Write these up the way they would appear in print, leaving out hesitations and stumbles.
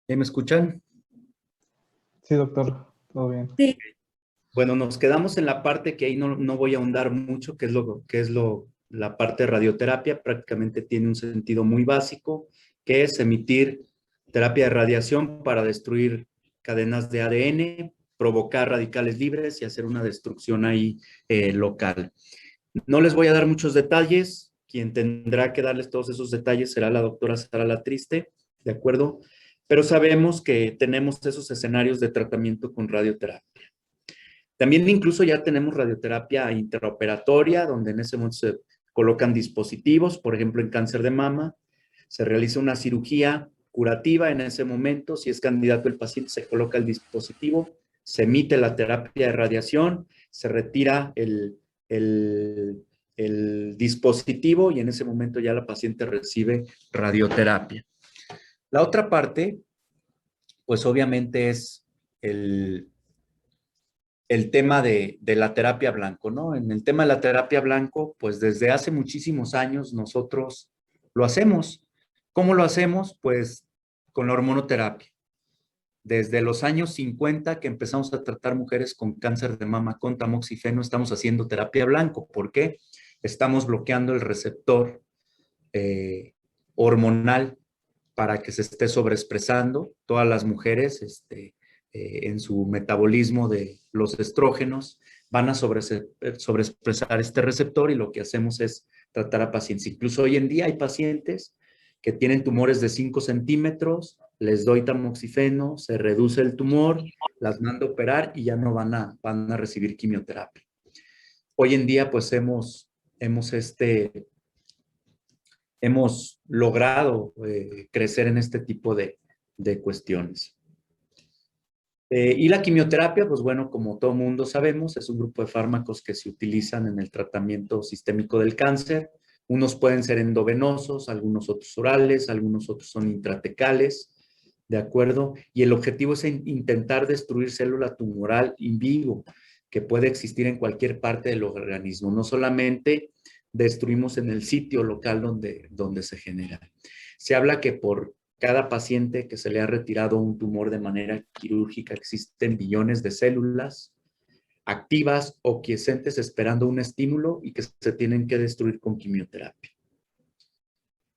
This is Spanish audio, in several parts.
¿Me escuchan? Sí, doctor, todo bien. Sí, Bueno, nos quedamos en la parte que ahí no voy a ahondar mucho, la parte de radioterapia. Prácticamente tiene un sentido muy básico, que es emitir terapia de radiación para destruir cadenas de ADN, provocar radicales libres y hacer una destrucción ahí local. No les voy a dar muchos detalles. Quien tendrá que darles todos esos detalles será la doctora Sara Latriste, ¿de acuerdo? Pero sabemos que tenemos esos escenarios de tratamiento con radioterapia. También incluso ya tenemos radioterapia intraoperatoria, donde en ese momento se colocan dispositivos, por ejemplo, en cáncer de mama, se realiza una cirugía curativa en ese momento, si es candidato el paciente, se coloca el dispositivo, se emite la terapia de radiación, se retira el dispositivo y en ese momento ya la paciente recibe radioterapia. La otra parte, pues obviamente es el tema de la terapia blanco, ¿no? En el tema de la terapia blanco, pues desde hace muchísimos años nosotros lo hacemos. ¿Cómo lo hacemos? Pues con la hormonoterapia. Desde los años 50 que empezamos a tratar mujeres con cáncer de mama con tamoxifeno, estamos haciendo terapia blanco. ¿Por qué? Estamos bloqueando el receptor hormonal para que se esté sobreexpresando. Todas las mujeres en su metabolismo de los estrógenos van a sobreexpresar este receptor y lo que hacemos es tratar a pacientes. Incluso hoy en día hay pacientes que tienen tumores de 5 centímetros, les doy tamoxifeno, se reduce el tumor, las mando a operar y ya no van a recibir quimioterapia. Hoy en día pues hemos logrado crecer en este tipo de cuestiones. Y la quimioterapia, pues bueno, como todo mundo sabemos, es un grupo de fármacos que se utilizan en el tratamiento sistémico del cáncer. Unos pueden ser endovenosos, algunos otros orales, algunos otros son intratecales, ¿de acuerdo? Y el objetivo es intentar destruir célula tumoral in vivo, que puede existir en cualquier parte del organismo. No solamente destruimos en el sitio local donde se genera. Se habla que por cada paciente que se le ha retirado un tumor de manera quirúrgica existen billones de células activas o quiescentes esperando un estímulo y que se tienen que destruir con quimioterapia.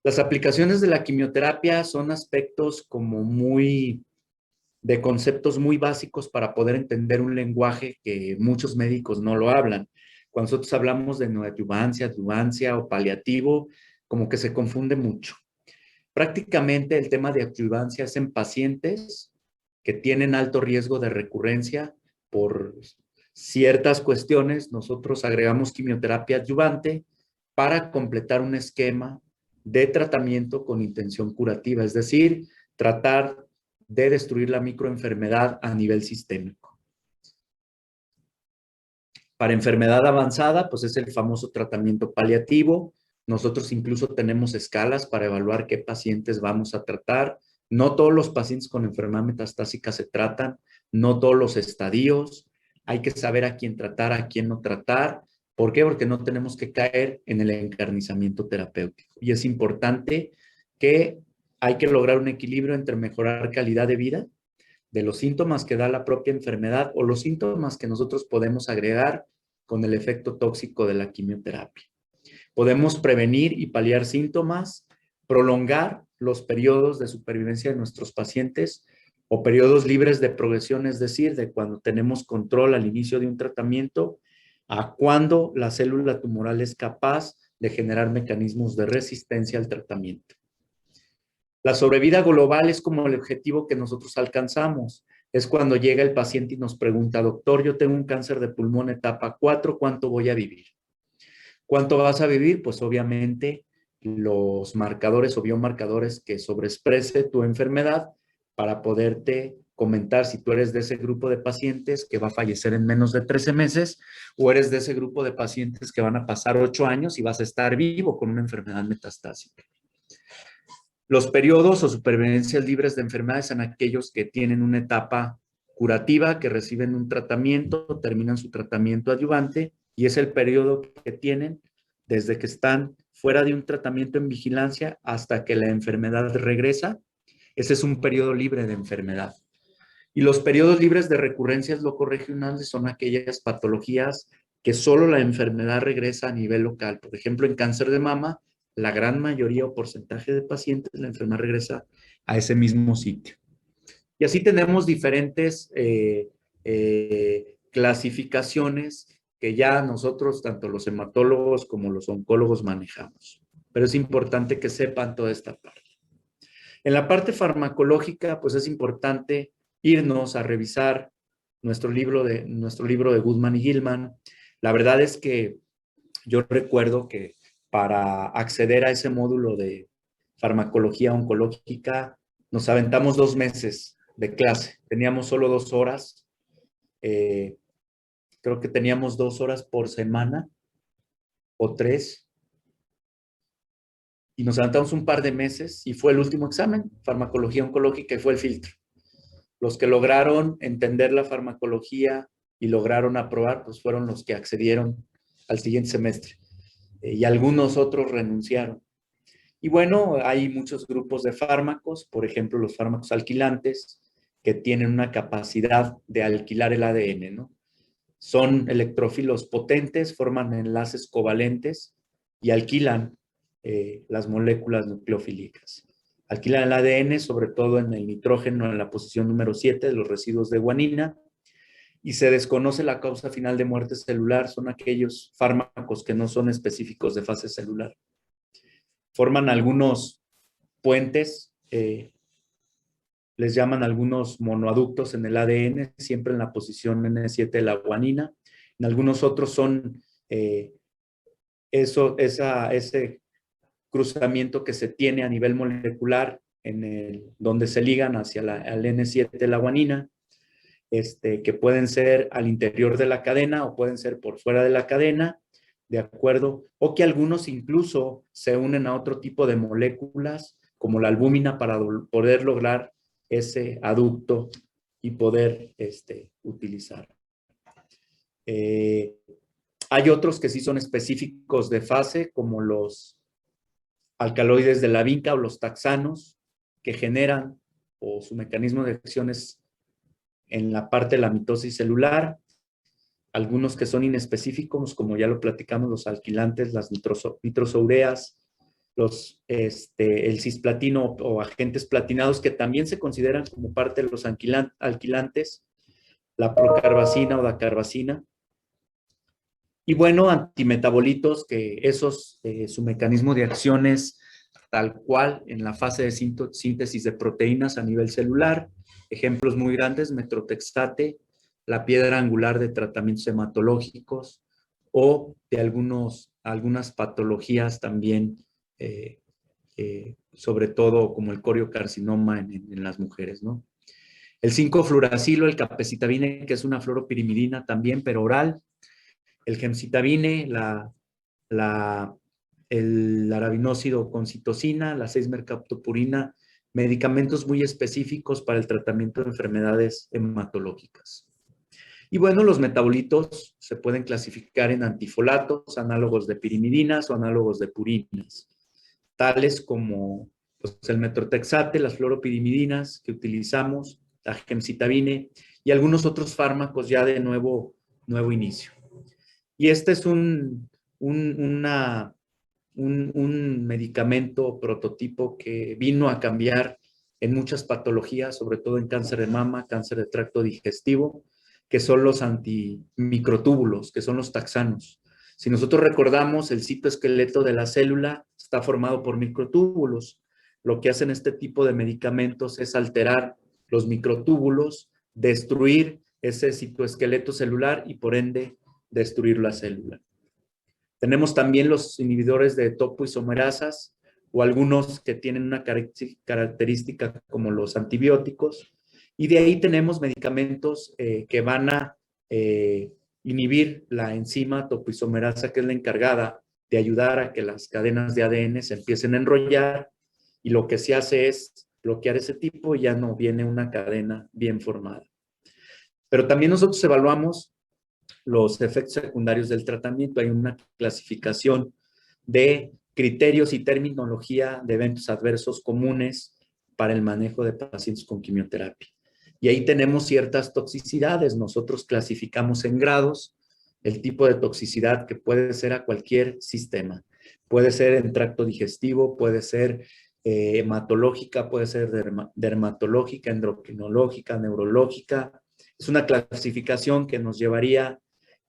Las aplicaciones de la quimioterapia son aspectos como de conceptos muy básicos para poder entender un lenguaje que muchos médicos no lo hablan. Cuando nosotros hablamos de neoadyuvancia, adyuvancia o paliativo, como que se confunde mucho. Prácticamente el tema de adyuvancia es en pacientes que tienen alto riesgo de recurrencia por ciertas cuestiones. Nosotros agregamos quimioterapia adyuvante para completar un esquema de tratamiento con intención curativa, es decir, tratar de destruir la microenfermedad a nivel sistémico. Para enfermedad avanzada, pues es el famoso tratamiento paliativo. Nosotros incluso tenemos escalas para evaluar qué pacientes vamos a tratar. No todos los pacientes con enfermedad metastásica se tratan, no todos los estadios. Hay que saber a quién tratar, a quién no tratar. ¿Por qué? Porque no tenemos que caer en el encarnizamiento terapéutico. Y es importante que hay que lograr un equilibrio entre mejorar calidad de vida de los síntomas que da la propia enfermedad o los síntomas que nosotros podemos agregar con el efecto tóxico de la quimioterapia. Podemos prevenir y paliar síntomas, prolongar los periodos de supervivencia de nuestros pacientes o periodos libres de progresión, es decir, de cuando tenemos control al inicio de un tratamiento a cuando la célula tumoral es capaz de generar mecanismos de resistencia al tratamiento. La sobrevida global es como el objetivo que nosotros alcanzamos. Es cuando llega el paciente y nos pregunta, doctor, yo tengo un cáncer de pulmón etapa 4, ¿cuánto voy a vivir? ¿Cuánto vas a vivir? Pues obviamente los marcadores o biomarcadores que sobreexprese tu enfermedad para poderte comentar si tú eres de ese grupo de pacientes que va a fallecer en menos de 13 meses o eres de ese grupo de pacientes que van a pasar 8 años y vas a estar vivo con una enfermedad metastásica. Los periodos o supervivencias libres de enfermedades son aquellos que tienen una etapa curativa, que reciben un tratamiento, terminan su tratamiento adyuvante y es el periodo que tienen desde que están fuera de un tratamiento en vigilancia hasta que la enfermedad regresa Ese es un periodo libre de enfermedad. Y los periodos libres de recurrencias locorregionales son aquellas patologías que solo la enfermedad regresa a nivel local. Por ejemplo, en cáncer de mama, la gran mayoría o porcentaje de pacientes, la enfermedad regresa a ese mismo sitio. Y así tenemos diferentes clasificaciones que ya nosotros, tanto los hematólogos como los oncólogos, manejamos. Pero es importante que sepan toda esta parte. En la parte farmacológica, pues es importante irnos a revisar nuestro libro de Goodman y Gilman. La verdad es que yo recuerdo que para acceder a ese módulo de farmacología oncológica nos aventamos 2 meses de clase. Teníamos solo 2 horas. Creo que teníamos 2 horas por semana o 3. Y nos aventamos un par de meses y fue el último examen, farmacología oncológica, y fue el filtro. Los que lograron entender la farmacología y lograron aprobar, pues fueron los que accedieron al siguiente semestre. Y algunos otros renunciaron. Y bueno, hay muchos grupos de fármacos, por ejemplo, los fármacos alquilantes, que tienen una capacidad de alquilar el ADN, ¿no? Son electrófilos potentes, forman enlaces covalentes y alquilan las moléculas nucleofílicas. Alquilan el ADN, sobre todo en el nitrógeno, en la posición número 7 de los residuos de guanina, y se desconoce la causa final de muerte celular. Son aquellos fármacos que no son específicos de fase celular. Forman algunos puentes, les llaman algunos monoaductos en el ADN, siempre en la posición N7 de la guanina. En algunos otros son ese cruzamiento que se tiene a nivel molecular donde se ligan hacia al N7 de la guanina, que pueden ser al interior de la cadena o pueden ser por fuera de la cadena, ¿de acuerdo? O que algunos incluso se unen a otro tipo de moléculas, como la albúmina, para poder lograr ese aducto y poder utilizar. Hay otros que sí son específicos de fase, como los alcaloides de la vinca o los taxanos, que generan, o su mecanismo de acción es en la parte de la mitosis celular. Algunos que son inespecíficos, como ya lo platicamos, los alquilantes, las nitrosoureas, el cisplatino o agentes platinados, que también se consideran como parte de los alquilantes, la procarbacina o dacarbacina. Y bueno, antimetabolitos, que esos, su mecanismo de acción es tal cual en la fase de síntesis de proteínas a nivel celular. Ejemplos muy grandes: metrotextate, la piedra angular de tratamientos hematológicos, o de algunas patologías también, sobre todo como el coriocarcinoma en las mujeres, ¿no? El 5-fluoracilo, el capecitabine, que es una fluoropirimidina también, pero oral. El gemcitabine, el arabinósido con citosina, la 6-mercaptopurina, medicamentos muy específicos para el tratamiento de enfermedades hematológicas. Y bueno, los metabolitos se pueden clasificar en antifolatos, análogos de pirimidinas o análogos de purinas, tales como pues, el metrotexate, las fluoropirimidinas que utilizamos, la gemcitabine y algunos otros fármacos ya de nuevo inicio. Y este es un medicamento prototipo que vino a cambiar en muchas patologías, sobre todo en cáncer de mama, cáncer de tracto digestivo, que son los antimicrotúbulos, que son los taxanos. Si nosotros recordamos, el citoesqueleto de la célula está formado por microtúbulos. Lo que hacen este tipo de medicamentos es alterar los microtúbulos, destruir ese citoesqueleto celular y por ende destruir la célula. Tenemos también los inhibidores de topoisomerasas o algunos que tienen una característica como los antibióticos, y de ahí tenemos medicamentos que van a inhibir la enzima topoisomerasa, que es la encargada de ayudar a que las cadenas de ADN se empiecen a enrollar, y lo que se hace es bloquear ese tipo y ya no viene una cadena bien formada. Pero también nosotros evaluamos los efectos secundarios del tratamiento. Hay una clasificación de criterios y terminología de eventos adversos comunes para el manejo de pacientes con quimioterapia. Y ahí tenemos ciertas toxicidades. Nosotros clasificamos en grados el tipo de toxicidad que puede ser a cualquier sistema. Puede ser en tracto digestivo, puede ser hematológica, puede ser dermatológica, endocrinológica, neurológica. Es una clasificación que nos llevaría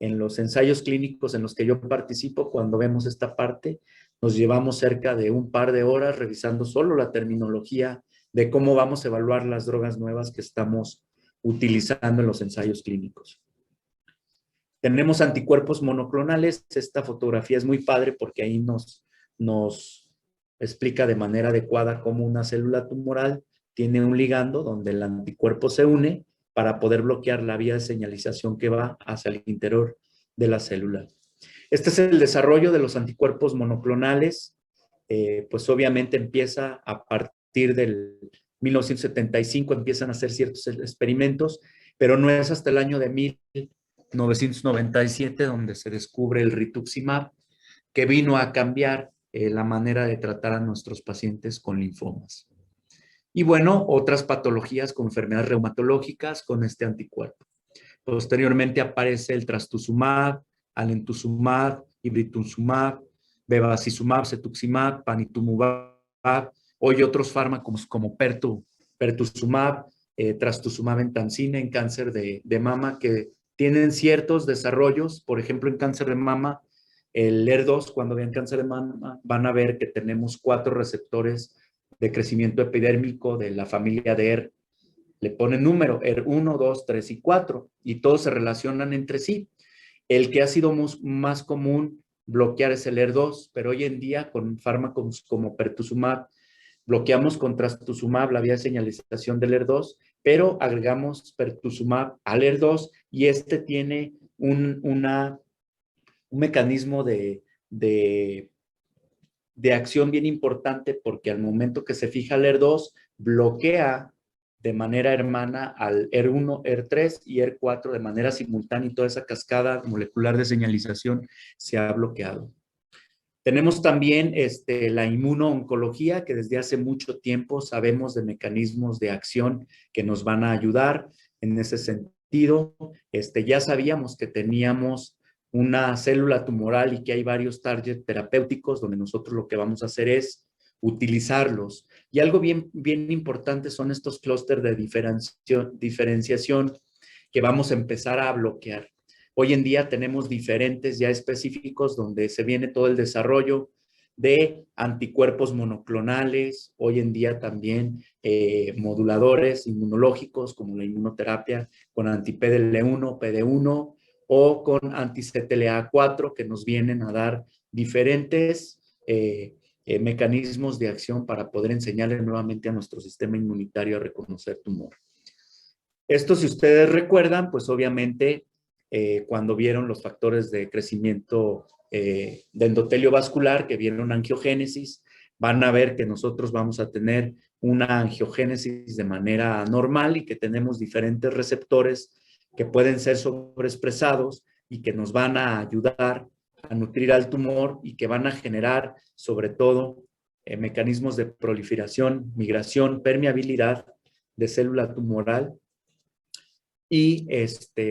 en los ensayos clínicos en los que yo participo, cuando vemos esta parte, nos llevamos cerca de un par de horas revisando solo la terminología de cómo vamos a evaluar las drogas nuevas que estamos utilizando en los ensayos clínicos. Tenemos anticuerpos monoclonales. Esta fotografía es muy padre porque ahí nos explica de manera adecuada cómo una célula tumoral tiene un ligando donde el anticuerpo se une para poder bloquear la vía de señalización que va hacia el interior de la célula. Este es el desarrollo de los anticuerpos monoclonales. Pues obviamente empieza a partir del 1975, empiezan a hacer ciertos experimentos, pero no es hasta el año de 1997 donde se descubre el rituximab, que vino a cambiar la manera de tratar a nuestros pacientes con linfomas. Y bueno, otras patologías con enfermedades reumatológicas con este anticuerpo. Posteriormente aparece el trastuzumab, alemtuzumab, ibritumab, bevacizumab, cetuximab, panitumumab, hoy otros fármacos como pertuzumab, trastuzumab en tansina en cáncer de mama, que tienen ciertos desarrollos. Por ejemplo, en cáncer de mama, el ER2, cuando vean cáncer de mama, van a ver que tenemos 4 receptores de crecimiento epidérmico de la familia de ER. Le ponen número, ER1, 2, 3 y 4, y todos se relacionan entre sí. El que ha sido más común bloquear es el ER2, pero hoy en día con fármacos como pertuzumab, bloqueamos con trastuzumab la vía de señalización del ER2, pero agregamos pertuzumab al ER2 y este tiene un mecanismo de acción bien importante, porque al momento que se fija el ER2, bloquea de manera hermana al ER1, ER3 y ER4 de manera simultánea, y toda esa cascada molecular de señalización se ha bloqueado. Tenemos también la inmunooncología, que desde hace mucho tiempo sabemos de mecanismos de acción que nos van a ayudar en ese sentido. Ya sabíamos que teníamos una célula tumoral y que hay varios targets terapéuticos donde nosotros lo que vamos a hacer es utilizarlos. Y algo bien importante son estos clústeres de diferenciación que vamos a empezar a bloquear. Hoy en día tenemos diferentes ya específicos donde se viene todo el desarrollo de anticuerpos monoclonales, hoy en día también moduladores inmunológicos como la inmunoterapia con anti-PDL1, PD1 o con anti-CTLA4 que nos vienen a dar diferentes mecanismos de acción para poder enseñarle nuevamente a nuestro sistema inmunitario a reconocer tumor. Esto, si ustedes recuerdan, pues obviamente cuando vieron los factores de crecimiento de endotelio vascular, que vieron angiogénesis, van a ver que nosotros vamos a tener una angiogénesis de manera normal y que tenemos diferentes receptores que pueden ser sobreexpresados y que nos van a ayudar a nutrir al tumor y que van a generar, sobre todo, mecanismos de proliferación, migración, permeabilidad de célula tumoral y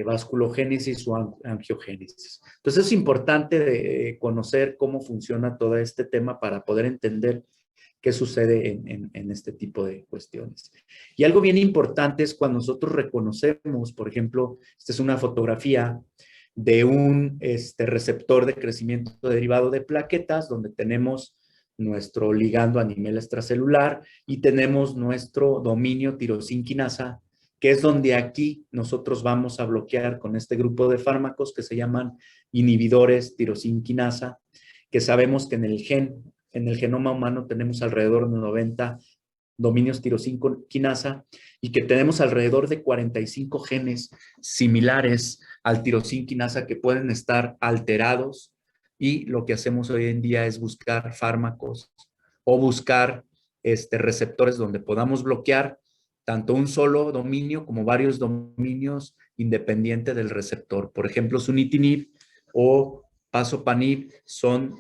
vasculogénesis o angiogénesis. Entonces es importante conocer cómo funciona todo este tema para poder entender qué sucede en este tipo de cuestiones. Y algo bien importante es cuando nosotros reconocemos, por ejemplo, esta es una fotografía de un receptor de crecimiento derivado de plaquetas, donde tenemos nuestro ligando a nivel extracelular y tenemos nuestro dominio tirosinquinasa, que es donde aquí nosotros vamos a bloquear con este grupo de fármacos que se llaman inhibidores tirosinquinasa, que sabemos que en el genoma humano tenemos alrededor de 90 dominios tirosinquinasa y que tenemos alrededor de 45 genes similares al tirosinquinasa que pueden estar alterados, y lo que hacemos hoy en día es buscar fármacos o buscar receptores donde podamos bloquear tanto un solo dominio como varios dominios independiente del receptor. Por ejemplo, sunitinib o pazopanib son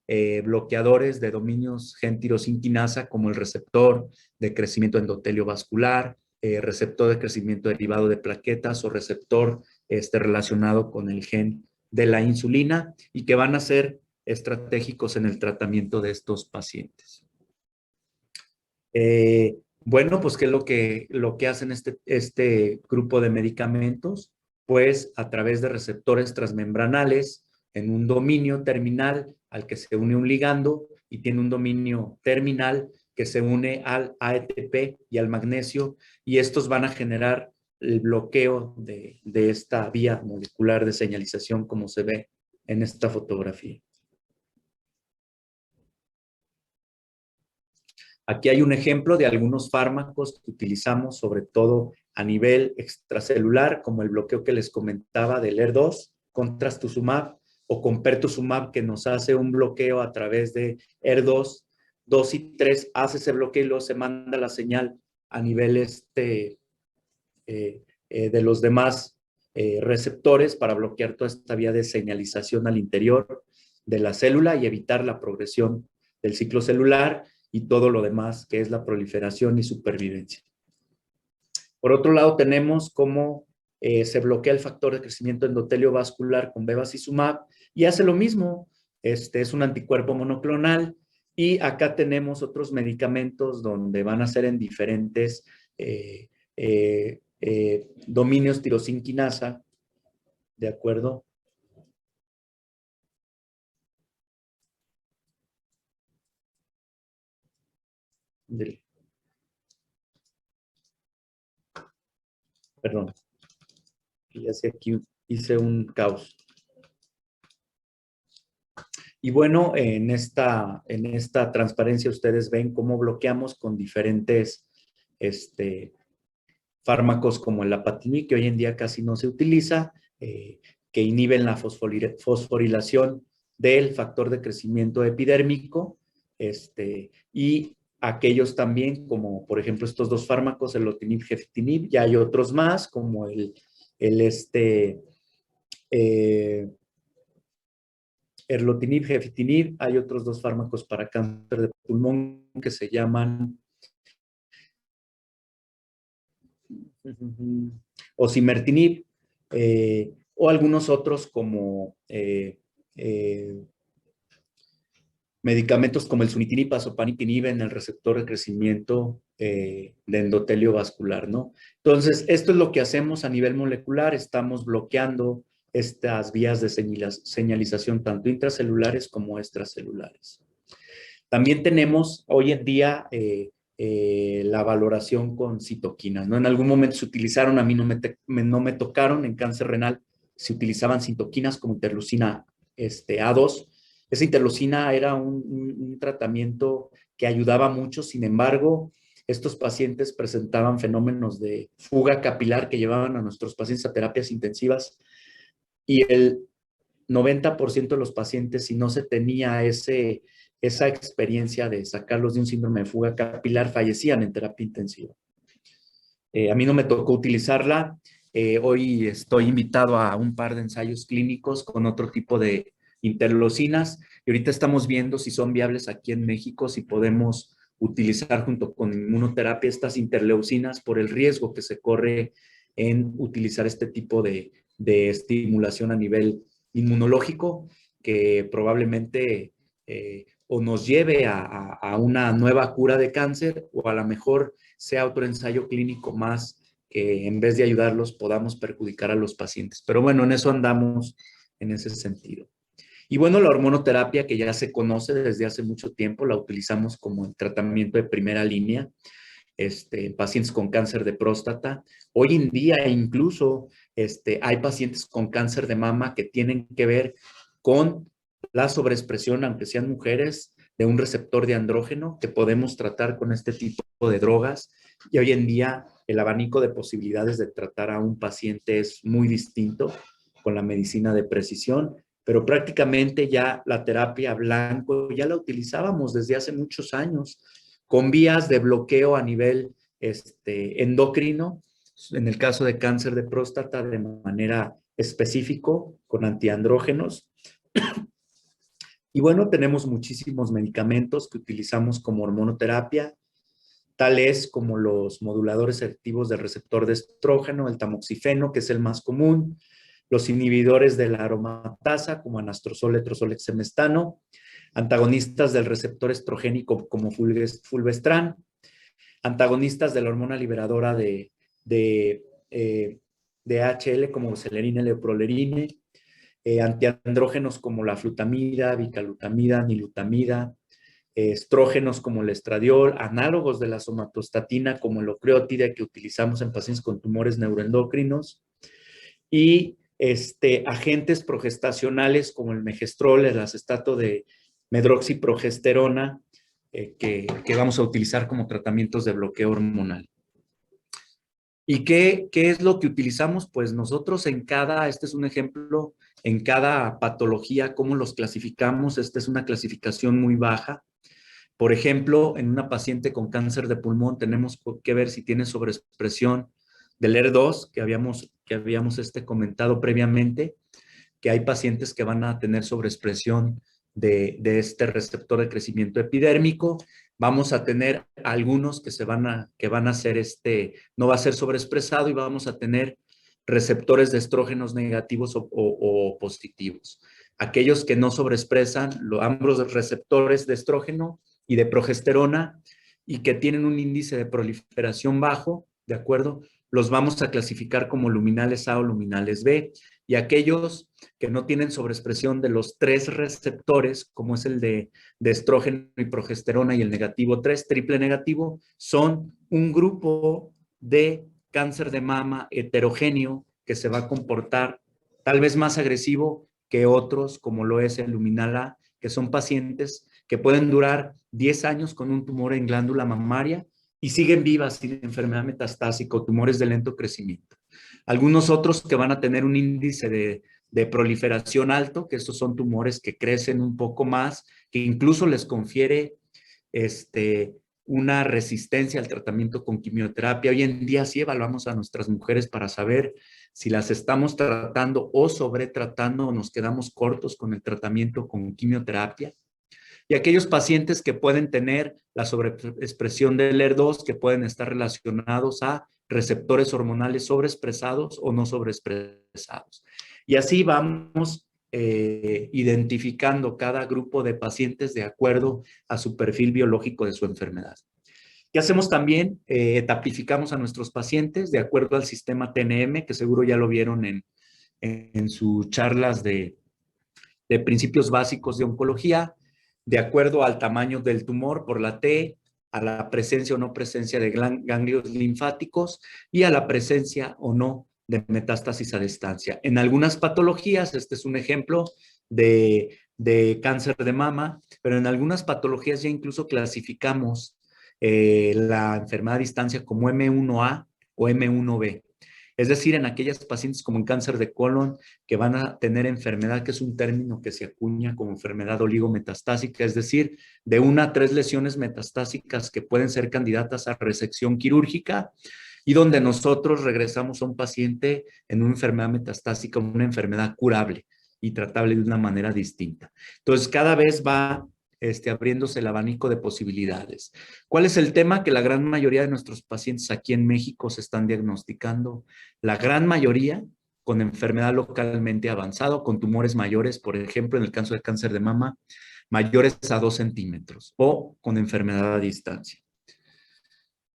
bloqueadores de dominios gen-tirosinquinasa como el receptor de crecimiento endotelio vascular, receptor de crecimiento derivado de plaquetas o receptor relacionado con el gen de la insulina y que van a ser estratégicos en el tratamiento de estos pacientes. Bueno, pues, ¿qué es lo que hacen este grupo de medicamentos? Pues, a través de receptores transmembranales en un dominio terminal al que se une un ligando y tiene un dominio terminal que se une al ATP y al magnesio, y estos van a generar el bloqueo de esta vía molecular de señalización como se ve en esta fotografía. Aquí hay un ejemplo de algunos fármacos que utilizamos, sobre todo a nivel extracelular, como el bloqueo que les comentaba del ER2 con trastuzumab o con pertuzumab, que nos hace un bloqueo a través de ER2, 2 y 3, hace ese bloqueo y luego se manda la señal a nivel de los demás receptores para bloquear toda esta vía de señalización al interior de la célula y evitar la progresión del ciclo celular y todo lo demás que es la proliferación y supervivencia. Por otro lado, tenemos cómo se bloquea el factor de crecimiento endotelio vascular con bevacizumab y hace lo mismo. Es un anticuerpo monoclonal y acá tenemos otros medicamentos donde van a ser en diferentes dominios tirosinquinasa, ¿de acuerdo? Perdón, aquí hice un caos. Y bueno, en esta transparencia ustedes ven cómo bloqueamos con diferentes fármacos como el apatinib, que hoy en día casi no se utiliza, que inhiben la fosforilación del factor de crecimiento epidérmico, y aquellos también, como por ejemplo estos dos fármacos, el erlotinib, gefitinib, ya hay otros más, como erlotinib, gefitinib, hay otros dos fármacos para cáncer de pulmón que se llaman osimertinib, o algunos otros como medicamentos como el sunitinib, pazopanib, inhiben el receptor de crecimiento de endotelio vascular, ¿no? Entonces, esto es lo que hacemos a nivel molecular, estamos bloqueando estas vías de señalización tanto intracelulares como extracelulares. También tenemos hoy en día la valoración con citoquinas, ¿no? En algún momento se utilizaron, a mí no me tocaron, en cáncer renal se utilizaban citoquinas como interleucina A2. Esa interleucina era un tratamiento que ayudaba mucho, sin embargo, estos pacientes presentaban fenómenos de fuga capilar que llevaban a nuestros pacientes a terapias intensivas y el 90% de los pacientes, si no se tenía esa experiencia de sacarlos de un síndrome de fuga capilar, fallecían en terapia intensiva. A mí no me tocó utilizarla. Hoy estoy invitado a un par de ensayos clínicos con otro tipo de interleucinas y ahorita estamos viendo si son viables aquí en México, si podemos utilizar junto con inmunoterapia estas interleucinas por el riesgo que se corre en utilizar este tipo de estimulación a nivel inmunológico que probablemente o nos lleve a una nueva cura de cáncer o a lo mejor sea otro ensayo clínico más que en vez de ayudarlos podamos perjudicar a los pacientes. Pero bueno, en eso andamos en ese sentido. Y bueno, la hormonoterapia que ya se conoce desde hace mucho tiempo, la utilizamos como el tratamiento de primera línea en pacientes con cáncer de próstata. Hoy en día incluso hay pacientes con cáncer de mama que tienen que ver con la sobreexpresión, aunque sean mujeres, de un receptor de andrógeno que podemos tratar con este tipo de drogas. Y hoy en día el abanico de posibilidades de tratar a un paciente es muy distinto con la medicina de precisión, pero prácticamente ya la terapia blanco ya la utilizábamos desde hace muchos años con vías de bloqueo a nivel endocrino, en el caso de cáncer de próstata de manera específico con antiandrógenos, Y bueno, tenemos muchísimos medicamentos que utilizamos como hormonoterapia, tales como los moduladores selectivos del receptor de estrógeno, el tamoxifeno, que es el más común, los inhibidores de la aromatasa, como anastrozol, letrozol, exemestano, antagonistas del receptor estrogénico como fulvestrán, antagonistas de la hormona liberadora de HL como celerina, leoprolerine, antiandrógenos como la flutamida, bicalutamida, nilutamida, estrógenos como el estradiol, análogos de la somatostatina como el ocreotide que utilizamos en pacientes con tumores neuroendocrinos y agentes progestacionales como el megestrol, el acetato de medroxiprogesterona que vamos a utilizar como tratamientos de bloqueo hormonal. ¿Y qué es lo que utilizamos? Pues nosotros este es un ejemplo, en cada patología, cómo los clasificamos. Esta es una clasificación muy baja. Por ejemplo, en una paciente con cáncer de pulmón tenemos que ver si tiene sobreexpresión del HER2, que habíamos comentado previamente, que hay pacientes que van a tener sobreexpresión de este receptor de crecimiento epidérmico. Vamos a tener algunos que van a ser no va a ser sobreexpresado y vamos a tener receptores de estrógenos negativos o positivos. Aquellos que no sobreexpresan ambos receptores de estrógeno y de progesterona y que tienen un índice de proliferación bajo, ¿de acuerdo? Los vamos a clasificar como luminales A o luminales B. Y aquellos que no tienen sobreexpresión de los 3 receptores, como es el de estrógeno y progesterona y el negativo 3, triple negativo, son un grupo de cáncer de mama heterogéneo que se va a comportar tal vez más agresivo que otros, como lo es el luminal A, que son pacientes que pueden durar 10 años con un tumor en glándula mamaria y siguen vivas sin enfermedad metastásica o tumores de lento crecimiento. Algunos otros que van a tener un índice de proliferación alto, que estos son tumores que crecen un poco más, que incluso les confiere una resistencia al tratamiento con quimioterapia. Hoy en día sí evaluamos a nuestras mujeres para saber si las estamos tratando o sobretratando o nos quedamos cortos con el tratamiento con quimioterapia. Y aquellos pacientes que pueden tener la sobreexpresión del HER2, que pueden estar relacionados a receptores hormonales sobreexpresados o no sobreexpresados. Y así vamos identificando cada grupo de pacientes de acuerdo a su perfil biológico de su enfermedad. ¿Qué hacemos también? Etapificamos a nuestros pacientes de acuerdo al sistema TNM, que seguro ya lo vieron en sus charlas de principios básicos de oncología, de acuerdo al tamaño del tumor por la T, a la presencia o no presencia de ganglios linfáticos y a la presencia o no de metástasis a distancia. En algunas patologías, este es un ejemplo de cáncer de mama, pero en algunas patologías ya incluso clasificamos la enfermedad a distancia como M1A o M1B. Es decir, en aquellas pacientes como en cáncer de colon que van a tener enfermedad, que es un término que se acuña como enfermedad oligometastásica, es decir, de 1 a 3 lesiones metastásicas que pueden ser candidatas a resección quirúrgica y donde nosotros regresamos a un paciente en una enfermedad metastásica, una enfermedad curable y tratable de una manera distinta. Entonces, cada vez va abriéndose el abanico de posibilidades. ¿Cuál es el tema? Que la gran mayoría de nuestros pacientes aquí en México se están diagnosticando, la gran mayoría con enfermedad localmente avanzada, con tumores mayores, por ejemplo, en el caso de cáncer de mama, mayores a 2 centímetros o con enfermedad a distancia.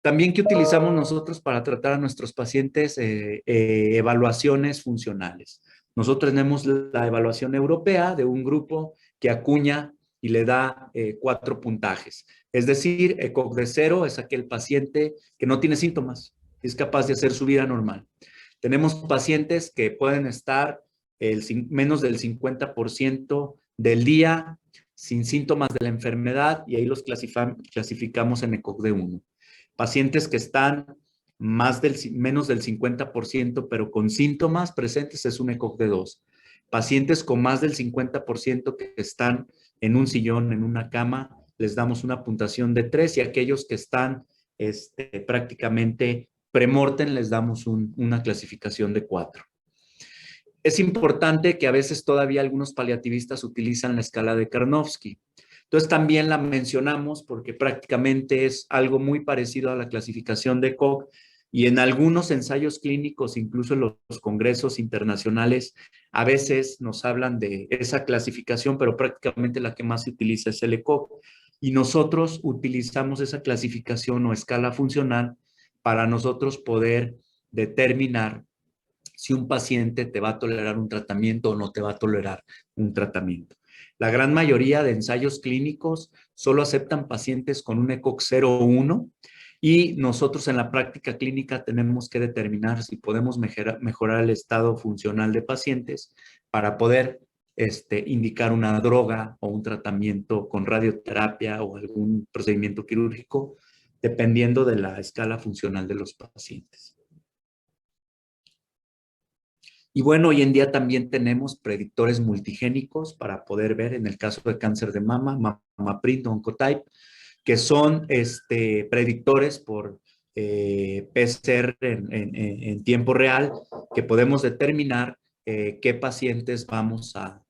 También, ¿qué utilizamos nosotros para tratar a nuestros pacientes? Evaluaciones funcionales. Nosotros tenemos la evaluación europea de un grupo que acuña y le da 4 puntajes. Es decir, ECOG de 0 es aquel paciente que no tiene síntomas y es capaz de hacer su vida normal. Tenemos pacientes que pueden estar menos del 50% del día sin síntomas de la enfermedad y ahí los clasificamos en ECOG de 1. Pacientes que están menos del 50%, pero con síntomas presentes, es un ECOG de 2. Pacientes con más del 50% que están en un sillón, en una cama, les damos una puntuación de 3 y aquellos que están prácticamente premortem les damos una clasificación de 4. Es importante que a veces todavía algunos paliativistas utilizan la escala de Karnofsky. Entonces también la mencionamos porque prácticamente es algo muy parecido a la clasificación de Koch y en algunos ensayos clínicos, incluso en los congresos internacionales, a veces nos hablan de esa clasificación, pero prácticamente la que más se utiliza es el ECOG. Y nosotros utilizamos esa clasificación o escala funcional para nosotros poder determinar si un paciente te va a tolerar un tratamiento o no te va a tolerar un tratamiento. La gran mayoría de ensayos clínicos solo aceptan pacientes con un ECOG 0,1 y nosotros en la práctica clínica tenemos que determinar si podemos mejorar el estado funcional de pacientes para poder indicar una droga o un tratamiento con radioterapia o algún procedimiento quirúrgico, dependiendo de la escala funcional de los pacientes. Y bueno, hoy en día también tenemos predictores multigénicos para poder ver en el caso de cáncer de mama, MAPRINT, Oncotype, que son predictores por PCR en tiempo real, que podemos determinar qué pacientes vamos a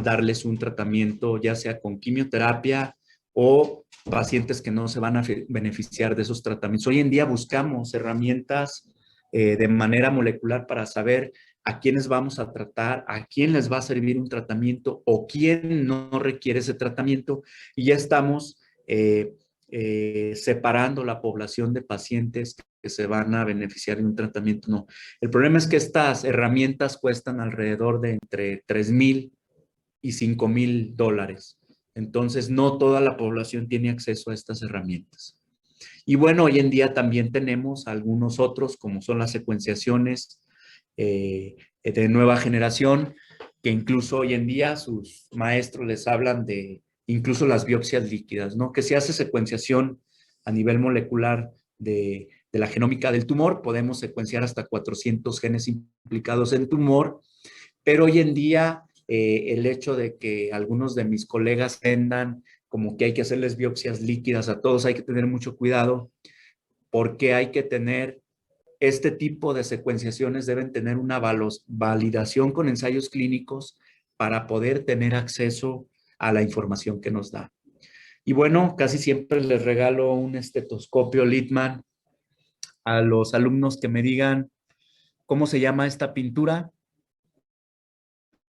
darles un tratamiento, ya sea con quimioterapia o pacientes que no se van a beneficiar de esos tratamientos. Hoy en día buscamos herramientas de manera molecular para saber a quiénes vamos a tratar, a quién les va a servir un tratamiento o quién no requiere ese tratamiento, y ya estamos separando la población de pacientes que se van a beneficiar de un tratamiento. No. El problema es que estas herramientas cuestan alrededor de entre 3,000 y 5,000 dólares. Entonces, no toda la población tiene acceso a estas herramientas. Y bueno, hoy en día también tenemos algunos otros, como son las secuenciaciones de nueva generación, que incluso hoy en día sus maestros les hablan de incluso las biopsias líquidas, ¿no? Que se hace secuenciación a nivel molecular de la genómica del tumor, podemos secuenciar hasta 400 genes implicados en el tumor, pero hoy en día el hecho de que algunos de mis colegas tendan como que hay que hacerles biopsias líquidas a todos, hay que tener mucho cuidado porque hay que tener este tipo de secuenciaciones deben tener una validación con ensayos clínicos para poder tener acceso a la información que nos da. Y bueno, casi siempre les regalo un estetoscopio Littmann a los alumnos que me digan cómo se llama esta pintura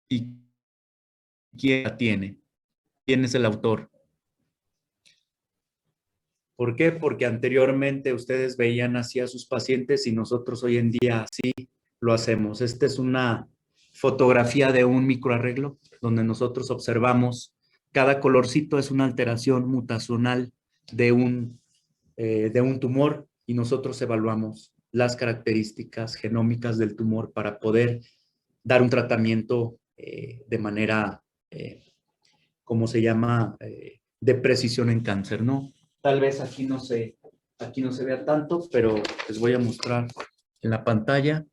y quién la tiene, quién es el autor. ¿Por qué? Porque anteriormente ustedes veían así a sus pacientes y nosotros hoy en día así lo hacemos. Esta es una fotografía de un microarreglo donde nosotros observamos cada colorcito es una alteración mutacional de un tumor y nosotros evaluamos las características genómicas del tumor para poder dar un tratamiento de manera, ¿cómo se llama? De precisión en cáncer, ¿no? Tal vez aquí no se vea tanto, pero les voy a mostrar en la pantalla.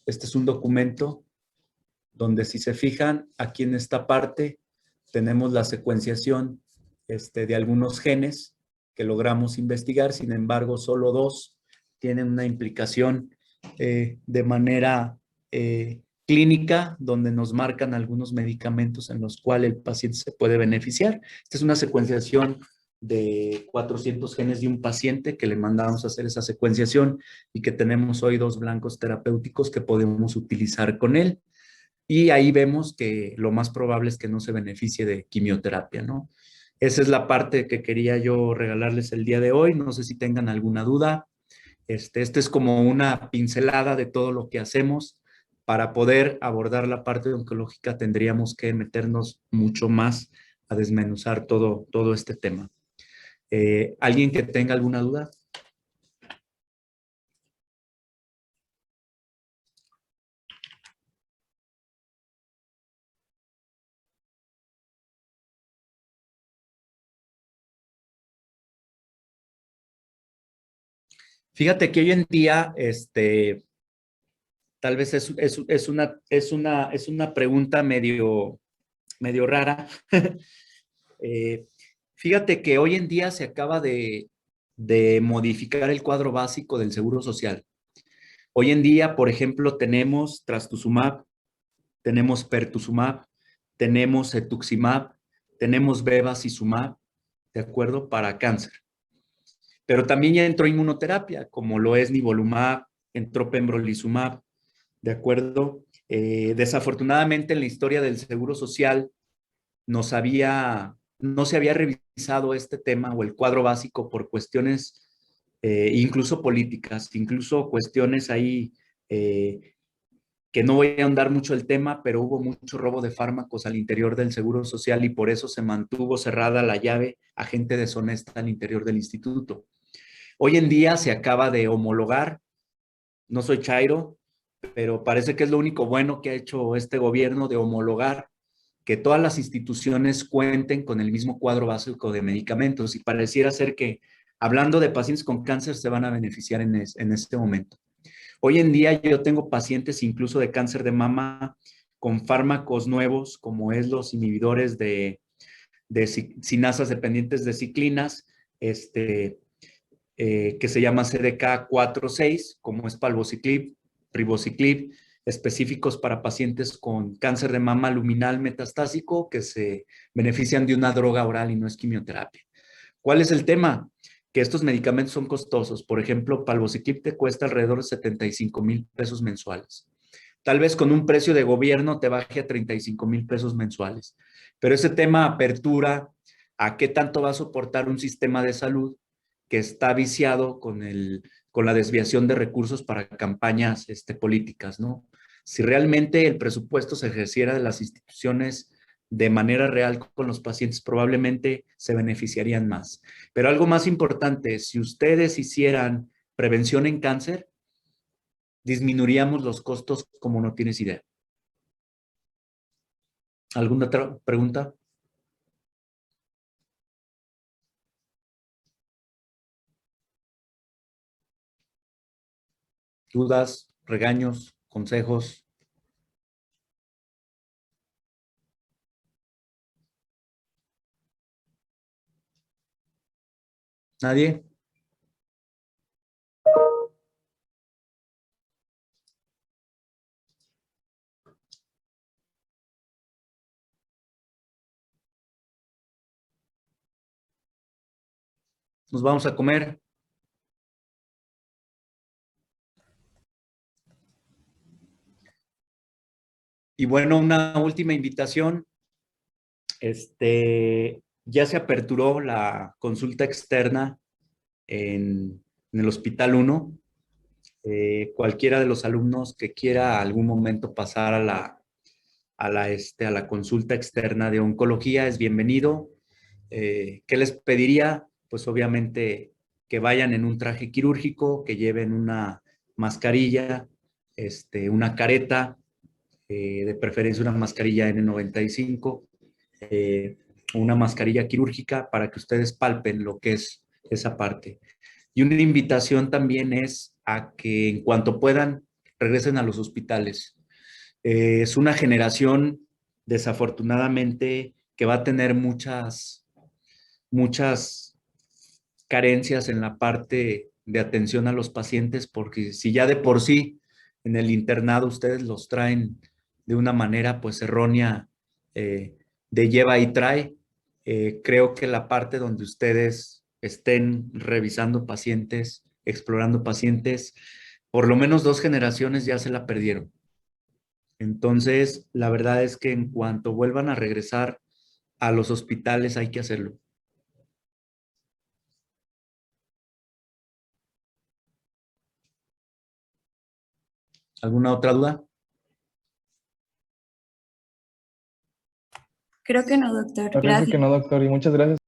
Este es un documento donde si se fijan, aquí en esta parte tenemos la secuenciación de algunos genes que logramos investigar, sin embargo, solo 2 tienen una implicación de manera clínica, donde nos marcan algunos medicamentos en los cuales el paciente se puede beneficiar. Esta es una secuenciación de 400 genes de un paciente que le mandamos a hacer esa secuenciación y que tenemos hoy 2 blancos terapéuticos que podemos utilizar con él. Y ahí vemos que lo más probable es que no se beneficie de quimioterapia, ¿no? Esa es la parte que quería yo regalarles el día de hoy. No sé si tengan alguna duda. Este es como una pincelada de todo lo que hacemos. Para poder abordar la parte oncológica tendríamos que meternos mucho más a desmenuzar todo este tema. ¿Alguien que tenga alguna duda? Fíjate que hoy en día, tal vez es una pregunta medio rara. Fíjate que hoy en día se acaba de modificar el cuadro básico del Seguro Social. Hoy en día, por ejemplo, tenemos trastuzumab tenemos pertuzumab, tenemos cetuximab, tenemos bevacizumab, ¿de acuerdo? Para cáncer. Pero también ya entró inmunoterapia, como lo es nivolumab, entró pembrolizumab, ¿de acuerdo? Desafortunadamente en la historia del Seguro Social no se había revisado este tema o el cuadro básico por cuestiones incluso políticas, incluso cuestiones ahí que no voy a ahondar mucho el tema, pero hubo mucho robo de fármacos al interior del Seguro Social y por eso se mantuvo cerrada la llave a gente deshonesta al interior del instituto. Hoy en día se acaba de homologar, no soy Chairo, pero parece que es lo único bueno que ha hecho este gobierno de homologar que todas las instituciones cuenten con el mismo cuadro básico de medicamentos y pareciera ser que hablando de pacientes con cáncer se van a beneficiar en este momento. Hoy en día yo tengo pacientes incluso de cáncer de mama con fármacos nuevos como es los inhibidores de cinasas dependientes de ciclinas, que se llama CDK4/6, como es palbociclib, ribociclib, específicos para pacientes con cáncer de mama luminal metastásico que se benefician de una droga oral y no es quimioterapia. ¿Cuál es el tema? Que estos medicamentos son costosos. Por ejemplo, palbociclib te cuesta alrededor de 75,000 pesos mensuales. Tal vez con un precio de gobierno te baje a 35,000 pesos mensuales. Pero ese tema apertura a qué tanto va a soportar un sistema de salud que está viciado con la desviación de recursos para campañas políticas, ¿no? Si realmente el presupuesto se ejerciera de las instituciones de manera real con los pacientes, probablemente se beneficiarían más. Pero algo más importante, si ustedes hicieran prevención en cáncer, disminuiríamos los costos como no tienes idea. ¿Alguna otra pregunta? ¿Dudas, regaños, consejos? ¿Nadie? Nos vamos a comer. Y bueno, una última invitación. Ya se aperturó la consulta externa en el Hospital 1. Cualquiera de los alumnos que quiera algún momento pasar a la consulta externa de oncología es bienvenido. ¿Qué les pediría? Pues obviamente que vayan en un traje quirúrgico, que lleven una mascarilla, una careta, de preferencia una mascarilla N95, una mascarilla quirúrgica para que ustedes palpen lo que es esa parte. Y una invitación también es a que en cuanto puedan regresen a los hospitales. Es una generación desafortunadamente que va a tener muchas carencias en la parte de atención a los pacientes, porque si ya de por sí en el internado ustedes los traen de una manera pues errónea, de lleva y trae, creo que la parte donde ustedes estén revisando pacientes, explorando pacientes, por lo menos 2 generaciones ya se la perdieron. Entonces, la verdad es que en cuanto vuelvan a regresar a los hospitales hay que hacerlo. ¿Alguna otra duda? Creo que no, doctor. Parece Gracias. que no, doctor, y muchas gracias.